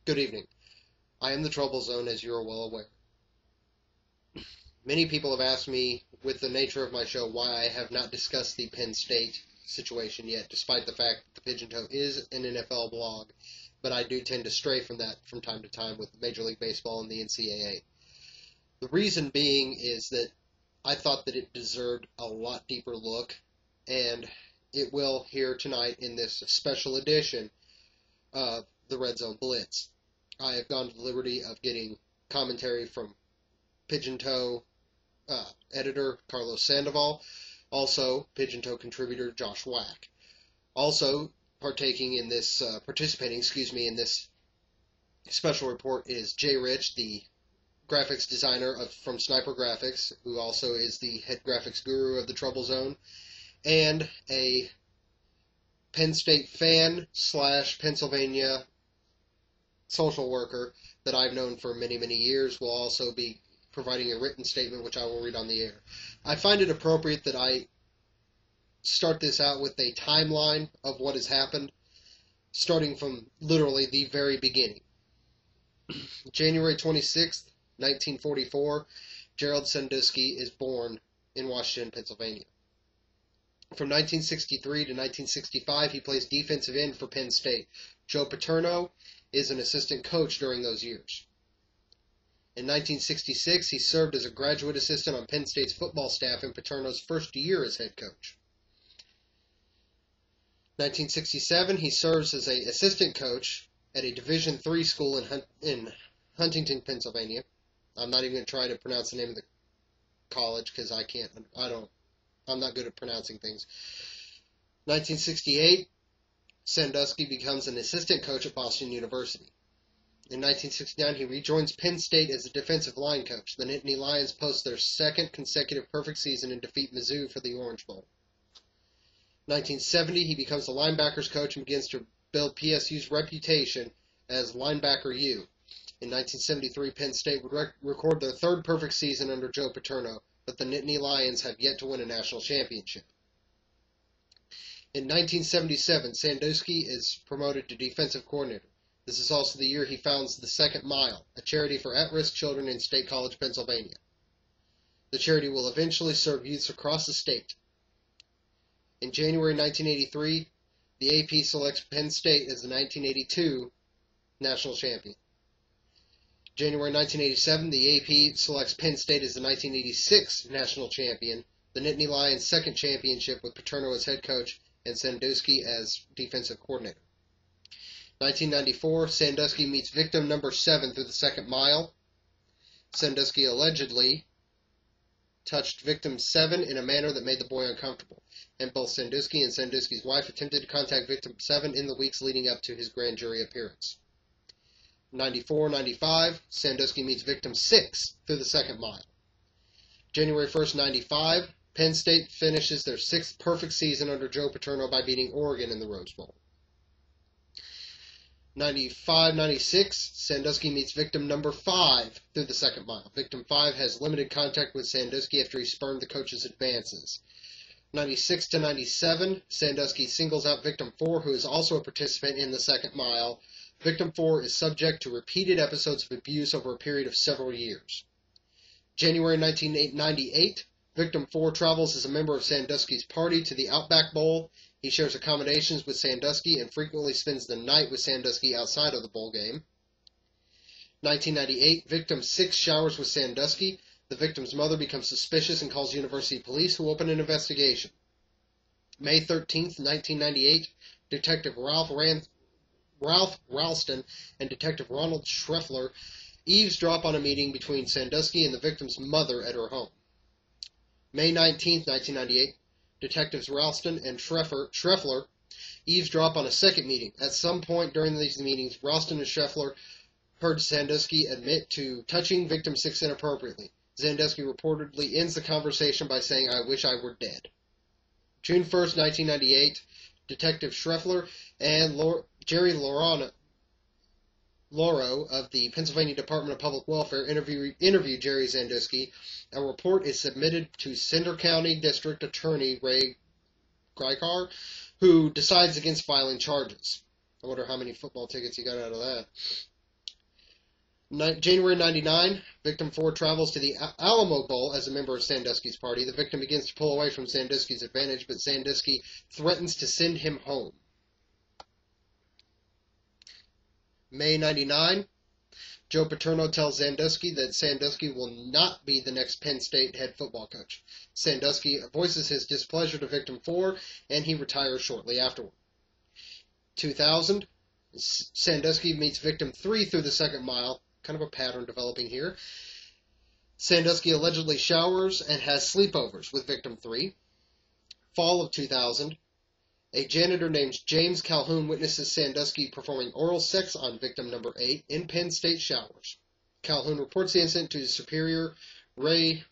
Good evening. I am the Trouble Zone, as you are well aware. Many people have asked me, with the nature of my show, why I have not discussed the Penn State situation yet, despite the fact that the Pigeon Toe is an NFL blog, but I do tend to stray from that from time to time with Major League Baseball and the NCAA. The reason being is that I thought that it deserved a lot deeper look, and it will here tonight in this special edition of the RedZone Blitz. I have gone to the liberty of getting commentary from Pigeon Toe editor Carlos Sandoval, also Pigeon Toe contributor Josh Wack. Also participating in this in this special report is Jay Rich, the graphics designer from Sniper Graphics, who also is the head graphics guru of the Trouble Zone, and a Penn State fan / Pennsylvania social worker that I've known for many, many years, will also be providing a written statement which I will read on the air. I find it appropriate that I start this out with a timeline of what has happened, starting from literally the very beginning. January 26th, 1944, Gerald Sandusky is born in Washington, Pennsylvania. From 1963 to 1965, he plays defensive end for Penn State. Joe Paterno is an assistant coach during those years. In 1966, he served as a graduate assistant on Penn State's football staff in Paterno's first year as head coach. 1967, he serves as an assistant coach at a Division III school in Huntington, Pennsylvania. I'm not even going to try to pronounce the name of the college because I'm not good at pronouncing things. 1968, Sandusky becomes an assistant coach at Boston University. In 1969, he rejoins Penn State as a defensive line coach. The Nittany Lions post their second consecutive perfect season and defeat Mizzou for the Orange Bowl. 1970, he becomes the linebackers coach and begins to build PSU's reputation as Linebacker U. In 1973, Penn State would record their third perfect season under Joe Paterno, but the Nittany Lions have yet to win a national championship. In 1977, Sandusky is promoted to defensive coordinator. This is also the year he founds the Second Mile, a charity for at-risk children in State College, Pennsylvania. The charity will eventually serve youths across the state. In January 1983, the AP selects Penn State as the 1982 national champion. January 1987, the AP selects Penn State as the 1986 national champion, the Nittany Lions' second championship with Paterno as head coach and Sandusky as defensive coordinator. 1994, Sandusky meets victim number 7 through the Second Mile. Sandusky allegedly touched victim 7 in a manner that made the boy uncomfortable, and both Sandusky and Sandusky's wife attempted to contact victim 7 in the weeks leading up to his grand jury appearance. 94-95, Sandusky meets victim 6 through the Second Mile. January 1st, 95, Penn State finishes their 6th perfect season under Joe Paterno by beating Oregon in the Rose Bowl. 95-96, Sandusky meets victim number 5 through the Second Mile. Victim 5 has limited contact with Sandusky after he spurned the coach's advances. 96-97, Sandusky singles out victim 4, who is also a participant in the Second Mile. Victim 4 is subject to repeated episodes of abuse over a period of several years. January 1998, victim 4 travels as a member of Sandusky's party to the Outback Bowl. He shares accommodations with Sandusky and frequently spends the night with Sandusky outside of the bowl game. 1998, victim 6 showers with Sandusky. The victim's mother becomes suspicious and calls university police, who open an investigation. May 13th, 1998, Detective Ralph Ralston and Detective Ronald Schreffler eavesdrop on a meeting between Sandusky and the victim's mother at her home. May 19th, 1998, Detectives Ralston and Schreffler eavesdrop on a second meeting. At some point during these meetings, Ralston and Schreffler heard Sandusky admit to touching victim 6 inappropriately. Sandusky reportedly ends the conversation by saying, "I wish I were dead." June 1st, 1998, Detective Schreffler and Jerry Loro of the Pennsylvania Department of Public Welfare interview Jerry Sandusky. A report is submitted to Cinder County District Attorney Ray Grykar, who decides against filing charges. I wonder how many football tickets he got out of that. January 99, victim 4 travels to the Alamo Bowl as a member of Sandusky's party. The victim begins to pull away from Sandusky's advantage, but Sandusky threatens to send him home. May 99, Joe Paterno tells Sandusky that Sandusky will not be the next Penn State head football coach. Sandusky voices his displeasure to victim 4, and he retires shortly afterward. 2000, Sandusky meets victim 3 through the second mile. Kind of a pattern developing here. Sandusky allegedly showers and has sleepovers with victim 3. Fall of 2000, a janitor named James Calhoun witnesses Sandusky performing oral sex on victim number 8 in Penn State showers. Calhoun reports the incident to his superior, Ray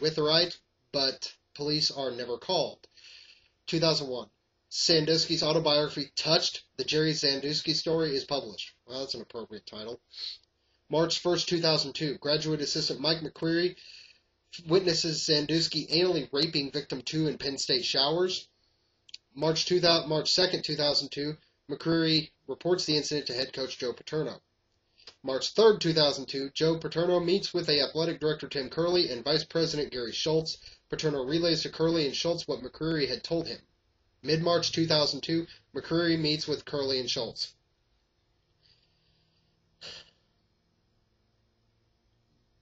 Witherite, but police are never called. 2001, Sandusky's autobiography, Touched, the Jerry Sandusky Story, is published. Well, that's an appropriate title. March 1st, 2002, graduate assistant Mike McCreary witnesses Sandusky anally raping victim 2 in Penn State showers. March 2nd, 2002, McCreary reports the incident to head coach Joe Paterno. March 3rd, 2002, Joe Paterno meets with athletic director Tim Curley and vice president Gary Schultz. Paterno relays to Curley and Schultz what McCreary had told him. Mid-March 2002, McCreary meets with Curley and Schultz.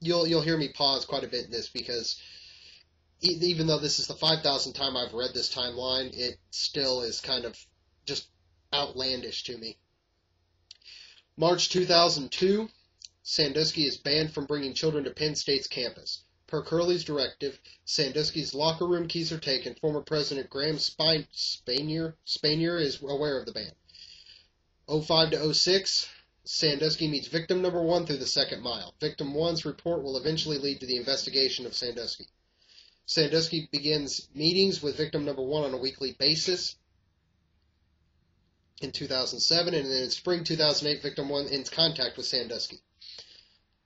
You'll hear me pause quite a bit in this because even though this is the 5,000th time I've read this timeline, it still is kind of just outlandish to me. March 2002, Sandusky is banned from bringing children to Penn State's campus. Per Curley's directive, Sandusky's locker room keys are taken. Former President Graham Spanier is aware of the ban. 05 to 06, Sandusky meets victim number 1 through the second mile. Victim 1's report will eventually lead to the investigation of Sandusky. Sandusky begins meetings with victim number 1 on a weekly basis in 2007, and then in spring 2008, victim 1 ends contact with Sandusky.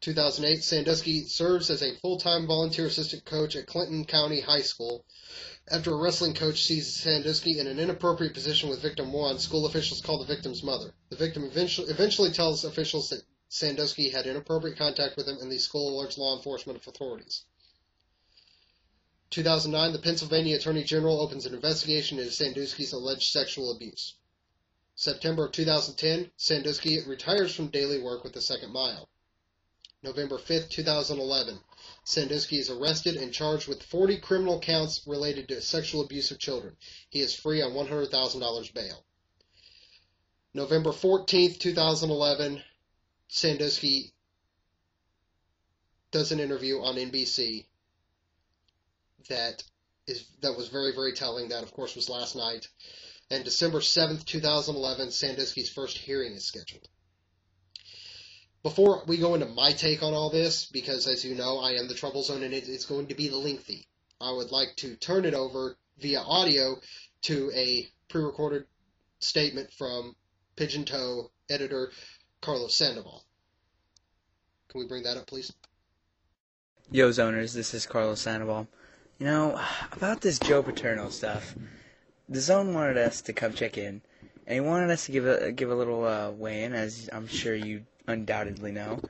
2008, Sandusky serves as a full-time volunteer assistant coach at Clinton County High School. After a wrestling coach sees Sandusky in an inappropriate position with victim 1, school officials call the victim's mother. The victim eventually tells officials that Sandusky had inappropriate contact with him, and the school alerts law enforcement authorities. 2009, the Pennsylvania Attorney General opens an investigation into Sandusky's alleged sexual abuse. September of 2010, Sandusky retires from daily work with the second mile. November 5th, 2011, Sandusky is arrested and charged with 40 criminal counts related to sexual abuse of children. He is free on $100,000 bail. November 14th, 2011, Sandusky does an interview on NBC that was very, very telling. That, of course, was last night. And December 7th, 2011, Sandusky's first hearing is scheduled. Before we go into my take on all this, because as you know, I am the trouble zone and it's going to be lengthy, I would like to turn it over via audio to a pre-recorded statement from Pigeon Toe editor Carlos Sandoval. Can we bring that up, please? Yo, Zoners, this is Carlos Sandoval. You know, about this Joe Paterno stuff, the Zone wanted us to come check in, and he wanted us to give a little weigh-in, as I'm sure you undoubtedly know.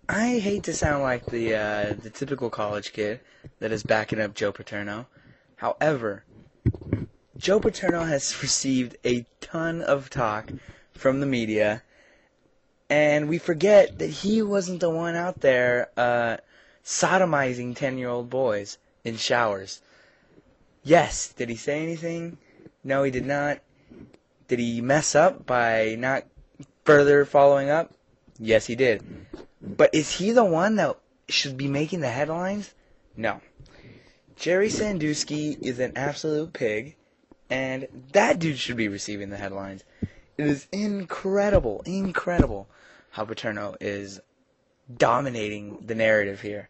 I hate to sound like the typical college kid that is backing up Joe Paterno. However, Joe Paterno has received a ton of talk from the media, and we forget that he wasn't the one out there sodomizing 10-year-old boys in showers. Yes, did he say anything? No, he did not. Did he mess up by not further following up? Yes, he did. But is he the one that should be making the headlines? No. Jerry Sandusky is an absolute pig, and that dude should be receiving the headlines. It is incredible how Paterno is dominating the narrative here.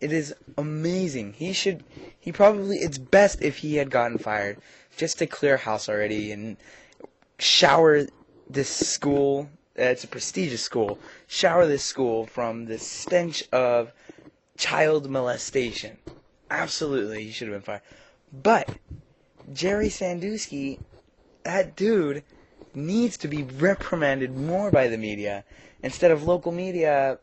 It is amazing. It's best if he had gotten fired just to clear house already and shower this school. It's a prestigious school. Shower this school from the stench of child molestation. Absolutely, he should have been fired. But Jerry Sandusky, that dude, needs to be reprimanded more by the media. Instead of local media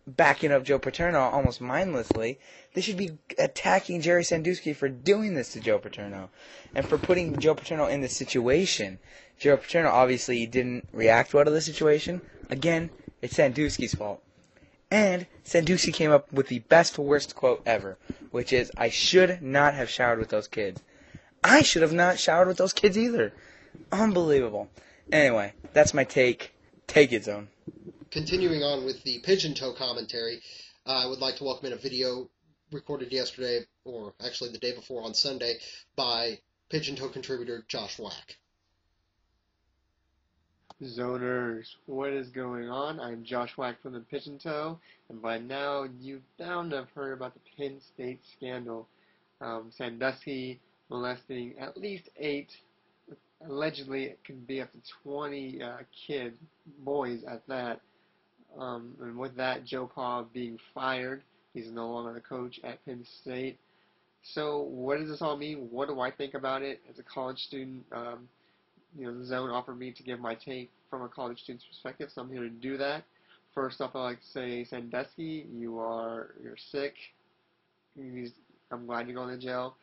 backing up Joe Paterno almost mindlessly, they should be attacking Jerry Sandusky for doing this to Joe Paterno and for putting Joe Paterno in this situation. Joe Paterno obviously didn't react well to the situation. Again, it's Sandusky's fault. And Sandusky came up with the best worst quote ever, which is, "I should not have showered with those kids." I should have not showered with those kids either. Unbelievable. Anyway, that's my take. Take it, Zone. Continuing on with the pigeon toe commentary, I would like to welcome in a video recorded yesterday, or actually the day before on Sunday, by pigeon toe contributor Josh Wack. Zoners, what is going on? I'm Josh Wack from the Pigeon Toe, and by now you've bound to have heard about the Penn State scandal. Sandusky molesting at least 8, allegedly it could be up to 20 kids, boys at that. And with that, Joe Pa being fired. He's no longer the coach at Penn State. So what does this all mean? What do I think about it as a college student? The Zone offered me to give my take from a college student's perspective, so I'm here to do that. First off, I'd like to say, Sandusky, you're sick. I'm glad you're going to jail.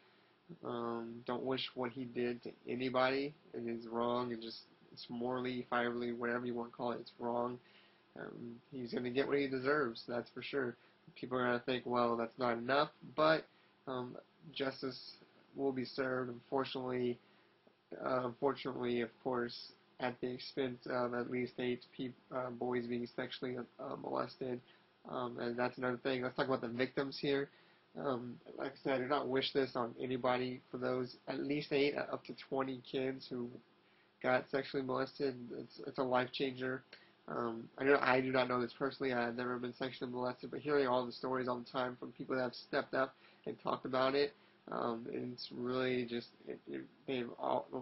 Don't wish what he did to anybody. It is wrong. It's morally, fireably, whatever you want to call it. It's wrong. He's going to get what he deserves. That's for sure. People are going to think, well, that's not enough, but justice will be served. Unfortunately, of course, at the expense of at least 8 boys being sexually molested. And that's another thing. Let's talk about the victims here. Like I said, I do not wish this on anybody. For those at least 8 up to 20 kids who got sexually molested, it's a life changer. I do not know this personally. I have never been sexually molested, but hearing all the stories all the time from people that have stepped up and talked about it, it's really just,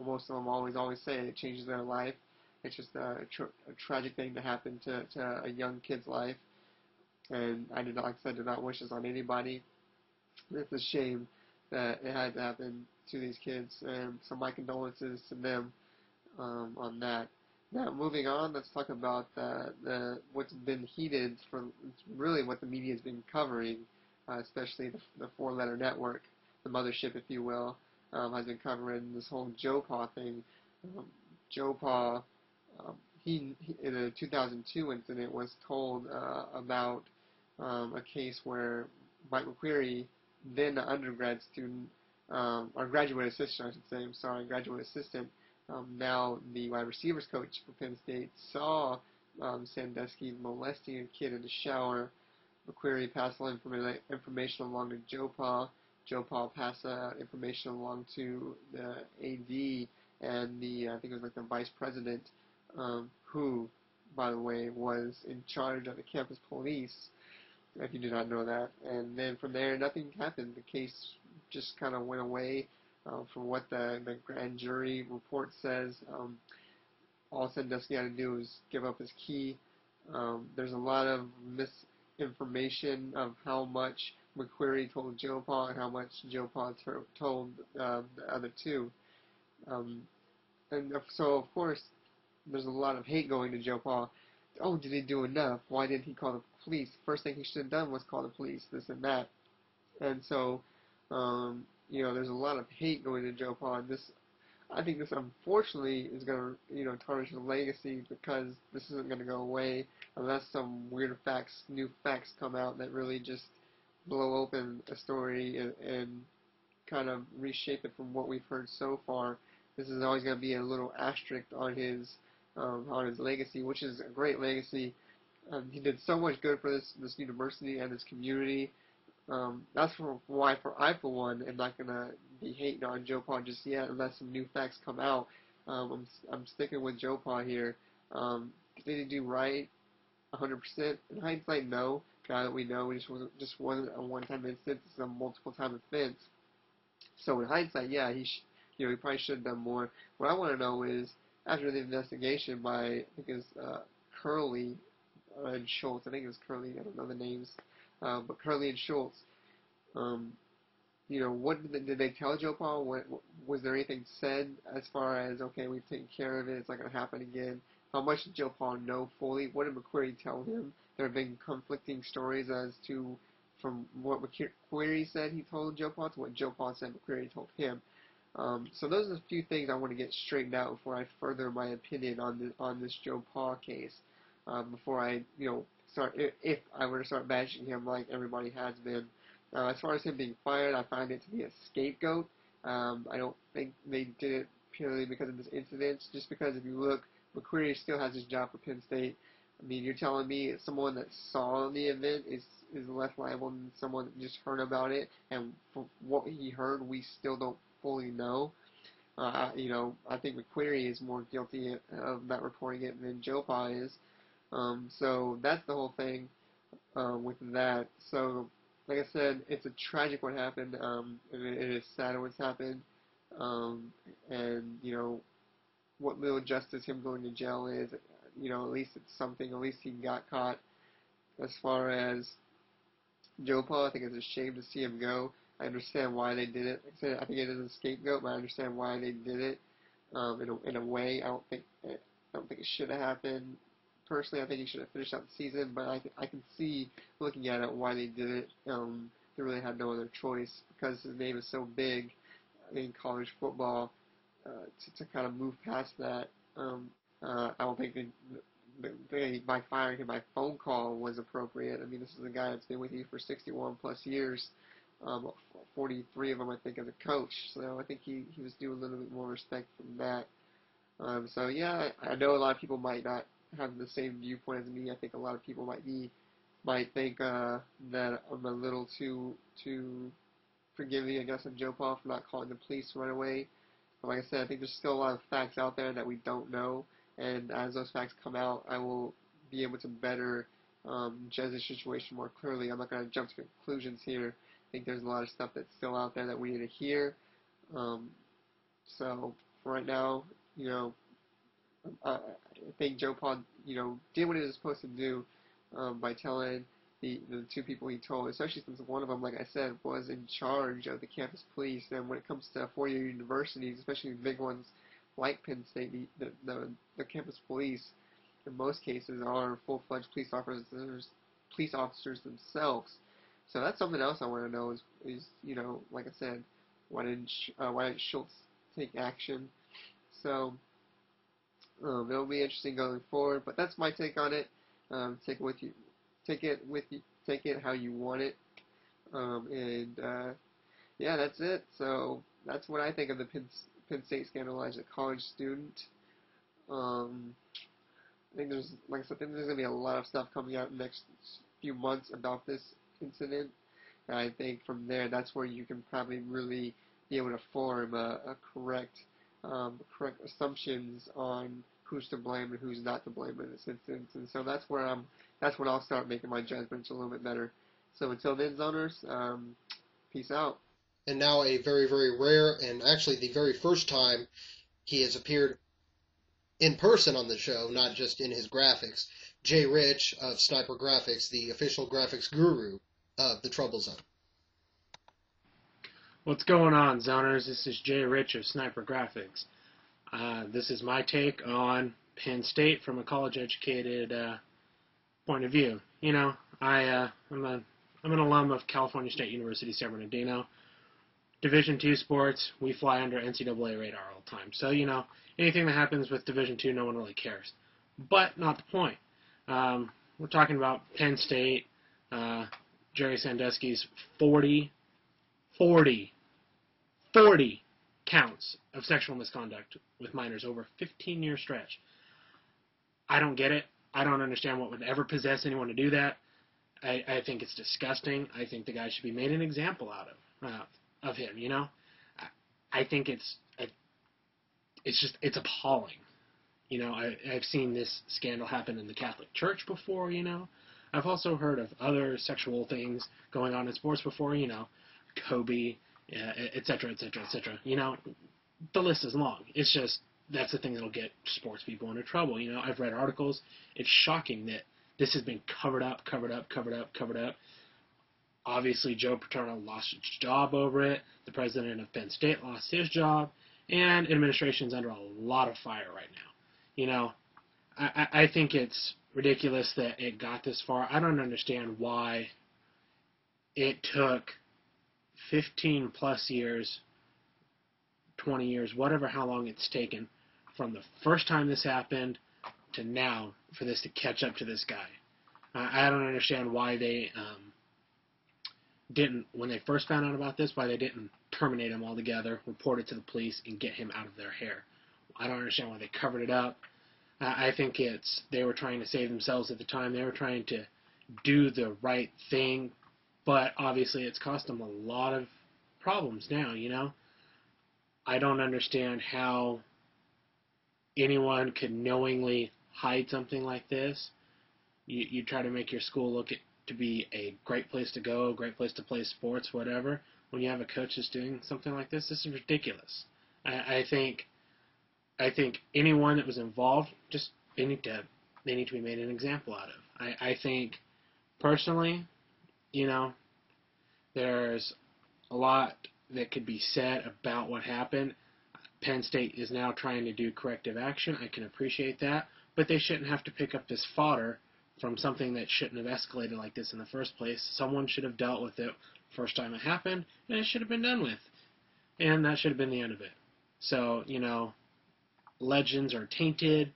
most of them always say it changes their life. It's just a tragic thing to happen to a young kid's life, and like I said, do not wish this on anybody. It's a shame that it had to happen to these kids, and so my condolences to them on that. Now, moving on, let's talk about what's been heated for really what the media has been covering, especially the 4-letter network, the mothership, if you will, has been covering this whole Joe Pa thing. Joe Pa, he in a 2002 incident was told about a case where Mike McQuarrie, then an undergrad student, or graduate assistant, I should say, graduate assistant, now the wide receivers coach for Penn State, saw Sandusky molesting a kid in the shower. McQuarrie passed the information along to Joe Pa. Joe Pa passed information along to the AD and I think it was like the vice president, who, by the way, was in charge of the campus police, if you do not know that. And then from there, nothing happened. The case just kind of went away. From what the grand jury report says, all Sandusky had to do was give up his key. There's a lot of misinformation of how much McQuarrie told Joe Pa and how much Joe Pa told the other two. And so, of course, there's a lot of hate going to Joe Pa. Oh, did he do enough? Why didn't he call the police? First thing he should have done was call the police, this and that. And so, there's a lot of hate going to Joe Pa. I think this unfortunately is going to, tarnish his legacy, because this isn't going to go away unless some weird new facts come out that really just blow open a story and kind of reshape it from what we've heard so far. This is always going to be a little asterisk on his legacy, which is a great legacy. He did so much good for this university and this community. That's why I, for one, am not going to be hating on Joe Pa just yet unless some new facts come out. I'm sticking with Joe Pa here. Did he do right 100%? In hindsight, no. Now that we know, it just wasn't a one-time instance. It's a multiple-time offense. So in hindsight, yeah, he probably should have done more. What I want to know is, after the investigation by, I think it was Curley and Schultz, I think it was Curley, I don't know the names, but Curley and Schultz, what did they tell Joe Paul? What was there anything said as far as, okay, we've taken care of it, it's not going to happen again? How much did Joe Paul know fully? What did McQuarrie tell him? There have been conflicting stories as to from what McQuarrie said he told Joe Paul to what Joe Paul said McQuarrie told him. So those are a few things I want to get straightened out before I further my opinion on this Joe Paul case. Before I start, if I were to start bashing him like everybody has been. As far as him being fired, I find it to be a scapegoat. I don't think they did it purely because of this incident. Just because if you look, McQuarrie still has his job for Penn State. I mean, you're telling me someone that saw the event is less liable than someone that just heard about it, and from what he heard, we still don't fully know. I think McQuarrie is more guilty of not reporting it than Joe Paul is. So that's the whole thing with that. So, like I said, it's a tragic what happened. It is sad what's happened. And what little justice him going to jail is. At least it's something. At least he got caught. As far as Joe Paul, I think it's a shame to see him go. I understand why they did it. Like I said, I think it is a scapegoat, but I understand why they did it. In a way, I don't think it should have happened. Personally, I think he should have finished out the season, but I can see, looking at it, why they did it. They really had no other choice because his name is so big in college football. To kind of move past that, I don't think by firing him by phone call was appropriate. I mean, this is a guy that's been with you for 61 plus years, 43 of them, I think, as a coach. So I think he was due a little bit more respect from that. So yeah, I know a lot of people might not have the same viewpoint as me. I think a lot of people might think that I'm a little too forgiving, I guess, of Joe Paul for not calling the police right away. But like I said, I think there's still a lot of facts out there that we don't know, and as those facts come out, I will be able to better judge the situation more clearly. I'm not going to jump to conclusions here. I think there's a lot of stuff that's still out there that we need to hear. So for right now, I think Joe Paul, did what he was supposed to do by telling the two people he told, especially since one of them, like I said, was in charge of the campus police. And when it comes to four-year universities, especially big ones like Penn State, the campus police, in most cases, are full-fledged police officers themselves. So that's something else I want to know is like I said, why didn't Schultz take action? So it'll be interesting going forward, but that's my take on it. Take it with you. Take it how you want it. Yeah, that's it. So that's what I think of the Penn State scandal as a college student. I think there's going to be a lot of stuff coming out in the next few months about this incident. And I think from there, that's where you can probably really be able to form a correct assumptions on who's to blame and who's not to blame in this instance. And so that's when I'll start making my judgments a little bit better. So until then, zoners, peace out. And now a very, very rare, and actually the very first time he has appeared in person on the show, not just in his graphics, Jay Rich of Sniper Graphics, the official graphics guru of the Trouble Zone. What's going on, zoners? This is Jay Rich of Sniper Graphics. This is my take on Penn State from a college-educated point of view. I'm an alum of California State University, San Bernardino. Division II sports, we fly under NCAA radar all the time. So, anything that happens with Division II, no one really cares. But not the point. We're talking about Penn State, Jerry Sandusky's 40 counts of sexual misconduct with minors over a 15-year stretch. I don't get it. I don't understand what would ever possess anyone to do that. I think it's disgusting. I think the guy should be made an example out of him, I think it's appalling. I've seen this scandal happen in the Catholic Church before, I've also heard of other sexual things going on in sports before, Kobe, et cetera, et cetera, et cetera. The list is long. It's just, that's the thing that'll get sports people into trouble. I've read articles. It's shocking that this has been covered up. Obviously, Joe Paterno lost his job over it. The president of Penn State lost his job. And administration's under a lot of fire right now. You know, I think it's ridiculous that it got this far. I don't understand why it took 15 plus years, 20 years, whatever, how long it's taken from the first time this happened to now for this to catch up to this guy. I don't understand why they didn't, when they first found out about this, why they didn't terminate him altogether, report it to the police, and get him out of their hair. I don't understand why they covered it up. I think they were trying to save themselves at the time. They were trying to do the right thing, but obviously it's cost them a lot of problems now, you know? I don't understand how anyone could knowingly hide something like this. You try to make your school look to be a great place to go, a great place to play sports, whatever. When you have a coach that's doing something like this is ridiculous. I think anyone that was involved, they need to be made an example out of. I think personally, you know, there's a lot that could be said about what happened. Penn State is now trying to do corrective action. I can appreciate that, but they shouldn't have to pick up this fodder from something that shouldn't have escalated like this in the first place. Someone should have dealt with it first time it happened, and it should have been done with. And that should have been the end of it. So, you know, legends are tainted.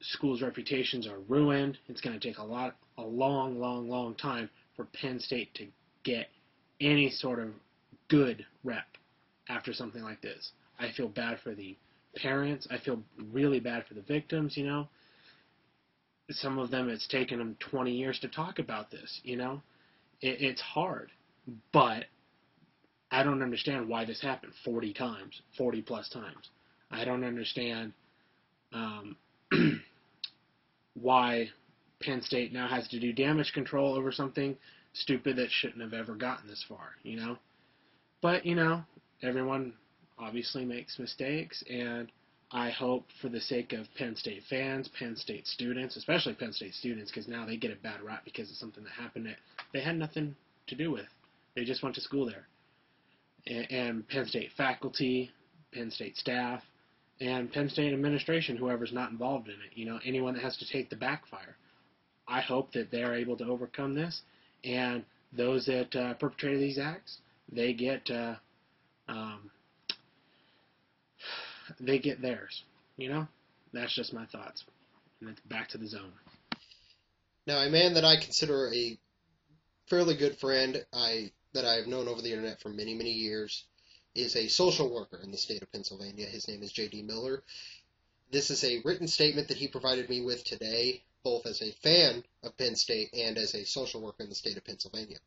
Schools' reputations are ruined. It's going to take a long time for Penn State to get any sort of good rep after something like this. I feel bad for the parents. I feel really bad for the victims, you know. Some of them, it's taken them 20 years to talk about this, you know. It's hard, but I don't understand why this happened 40 plus times. I don't understand why Penn State now has to do damage control over something stupid that shouldn't have ever gotten this far, you know. But, you know, everyone obviously makes mistakes, and I hope for the sake of Penn State fans, Penn State students, especially Penn State students, because now they get a bad rap because of something that happened that they had nothing to do with. They just went to school there. And Penn State faculty, Penn State staff, and Penn State administration, whoever's not involved in it, you know, anyone that has to take the backfire. I hope that they're able to overcome this, and those that perpetrated these acts, they get theirs, you know? That's just my thoughts. And it's back to the zone. Now, a man that I consider a fairly good friend that I have known over the internet for many, many years is a social worker in the state of Pennsylvania. His name is J.D. Miller. This is a written statement that he provided me with today, both as a fan of Penn State and as a social worker in the state of Pennsylvania.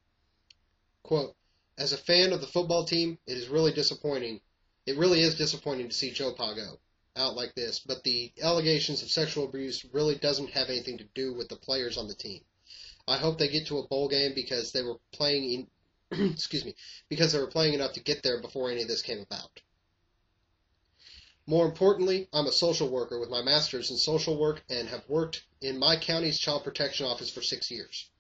Quote, "As a fan of the football team, it is really disappointing. It really is disappointing to see Joe Pa go out like this, but the allegations of sexual abuse really doesn't have anything to do with the players on the team. I hope they get to a bowl game because they were playing because they were playing enough to get there before any of this came about. More importantly, I'm a social worker with my master's in social work and have worked in my county's child protection office for 6 years.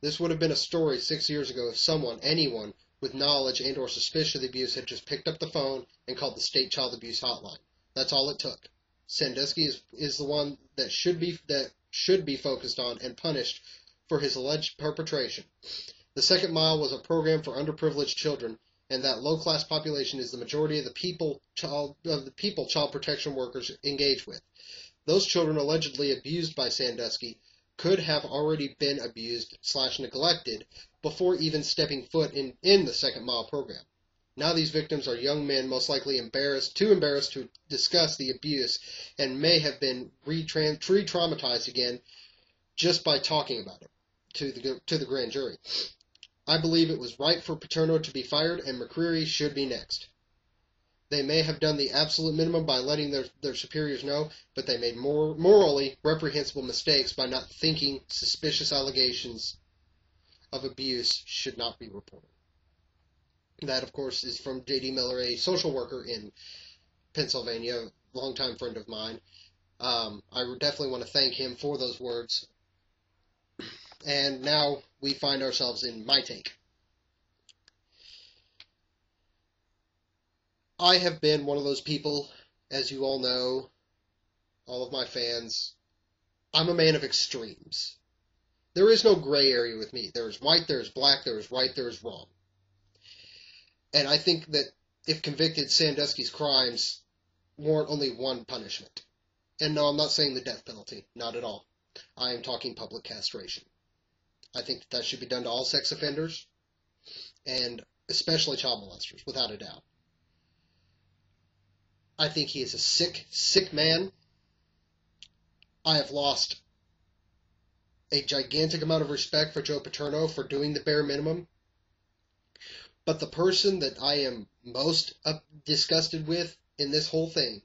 This would have been a story 6 years ago if anyone with knowledge and or suspicion of the abuse had just picked up the phone and called the state child abuse hotline. That's all it took. Sandusky is the one that should be focused on and punished for his alleged perpetration. The Second Mile was a program for underprivileged children, and that low-class population is the majority of the people child protection workers engage with. Those children allegedly abused by Sandusky could have already been abused / neglected before even stepping foot in the Second Mile program. Now these victims are young men, most likely too embarrassed to discuss the abuse, and may have been re-traumatized again just by talking about it to the grand jury. I believe it was right for Paterno to be fired, and McCreary should be next. They may have done the absolute minimum by letting their superiors know, but they made morally reprehensible mistakes by not thinking suspicious allegations of abuse should not be reported." That, of course, is from J.D. Miller, a social worker in Pennsylvania, a longtime friend of mine. I definitely want to thank him for those words. And now we find ourselves in my take. I have been one of those people, as you all know, all of my fans. I'm a man of extremes. There is no gray area with me. There is white, there is black, there is right, there is wrong. And I think that if convicted, Sandusky's crimes warrant only one punishment. And no, I'm not saying the death penalty. Not at all. I am talking public castration. I think that should be done to all sex offenders, and especially child molesters, without a doubt. I think he is a sick, sick man. I have lost a gigantic amount of respect for Joe Paterno for doing the bare minimum. But the person that I am most disgusted with in this whole thing,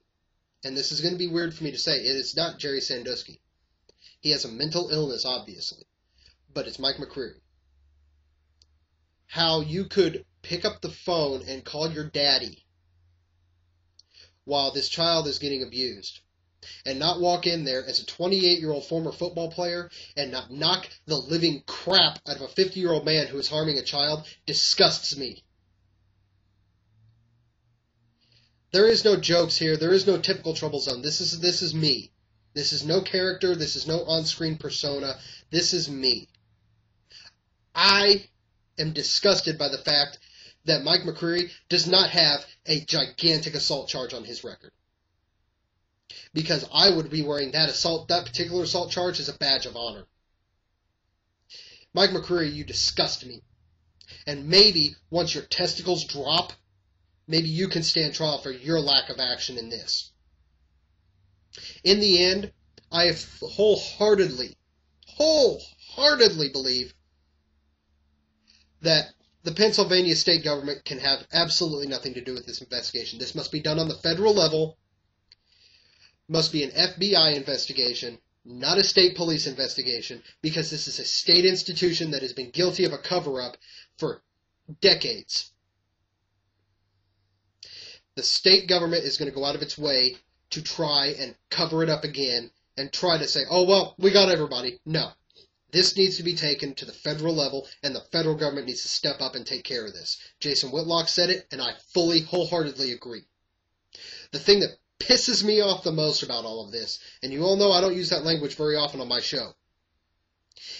and this is going to be weird for me to say, it is not Jerry Sandusky. He has a mental illness, obviously, but it's Mike McCreary. How you could pick up the phone and call your daddy while this child is getting abused, and not walk in there as a 28-year-old former football player and not knock the living crap out of a 50-year-old man who is harming a child disgusts me. There is no jokes here. There is no typical trouble zone. This is me. This is no character. This is no on-screen persona. This is me. I am disgusted by the fact that Mike McCreary does not have a gigantic assault charge on his record. Because I would be wearing that particular assault charge as a badge of honor. Mike McCreary, you disgust me. And maybe once your testicles drop, maybe you can stand trial for your lack of action in this. In the end, I wholeheartedly believe that the Pennsylvania state government can have absolutely nothing to do with this investigation. This must be done on the federal level. Must be an FBI investigation, not a state police investigation, because this is a state institution that has been guilty of a cover-up for decades. The state government is going to go out of its way to try and cover it up again and try to say, oh, well, we got everybody. No. This needs to be taken to the federal level, and the federal government needs to step up and take care of this. Jason Whitlock said it, and I wholeheartedly agree. The thing that pisses me off the most about all of this, and you all know I don't use that language very often on my show,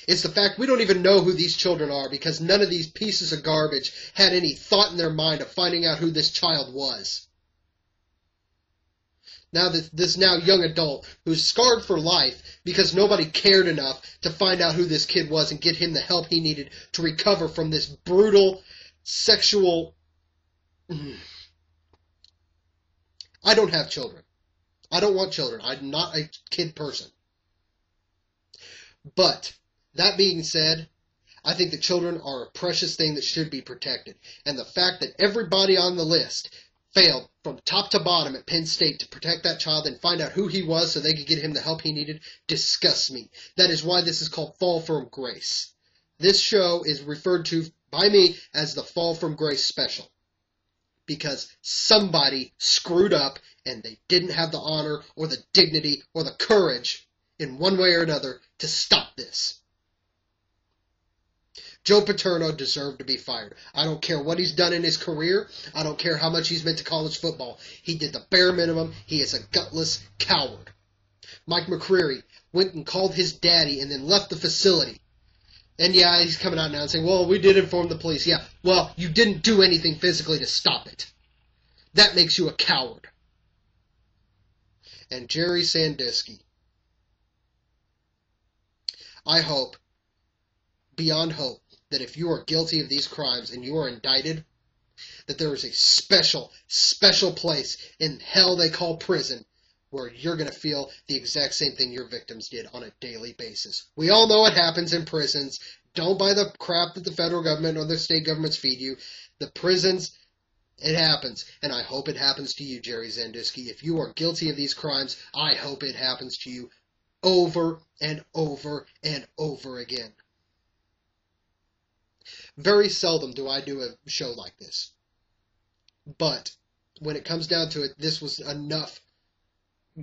is the fact we don't even know who these children are because none of these pieces of garbage had any thought in their mind of finding out who this child was. Now this now young adult who's scarred for life because nobody cared enough to find out who this kid was and get him the help he needed to recover from this brutal sexual... I don't have children. I don't want children. I'm not a kid person. But, that being said, I think that children are a precious thing that should be protected. And the fact that everybody on the list failed from top to bottom at Penn State to protect that child and find out who he was so they could get him the help he needed disgusts me. That is why this is called Fall from Grace. This show is referred to by me as the Fall from Grace special. Because somebody screwed up and they didn't have the honor or the dignity or the courage in one way or another to stop this. Joe Paterno deserved to be fired. I don't care what he's done in his career. I don't care how much he's meant to college football. He did the bare minimum. He is a gutless coward. Mike McCreary went and called his daddy and then left the facility. And yeah, he's coming out now and saying, well, we did inform the police. Yeah, well, you didn't do anything physically to stop it. That makes you a coward. And Jerry Sandusky, I hope, beyond hope, that if you are guilty of these crimes and you are indicted, that there is a special, special place in hell they call prison where you're going to feel the exact same thing your victims did on a daily basis. We all know it happens in prisons. Don't buy the crap that the federal government or the state governments feed you. The prisons, it happens. And I hope it happens to you, Jerry Sandusky. If you are guilty of these crimes, I hope it happens to you over and over and over again. Very seldom do I do a show like this. But when it comes down to it, this was enough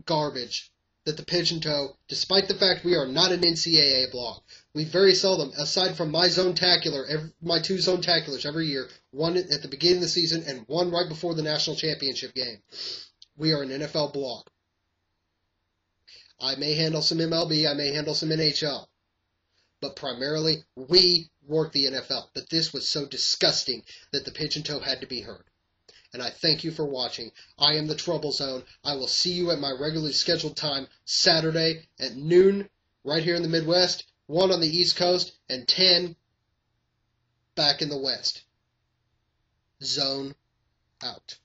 garbage that the Pigeon Toe, despite the fact we are not an NCAA blog, we very seldom, aside from my Zone-tacular, my 2 Zone-taculars every year, one at the beginning of the season and one right before the national championship game, we are an NFL blog. I may handle some MLB, I may handle some NHL, but primarily we work the NFL. But this was so disgusting that the Pigeon Toe had to be heard. And I thank you for watching. I am the Trouble Zone. I will see you at my regularly scheduled time Saturday at noon right here in the Midwest, 1 on the East Coast, and 10 back in the West. Zone out.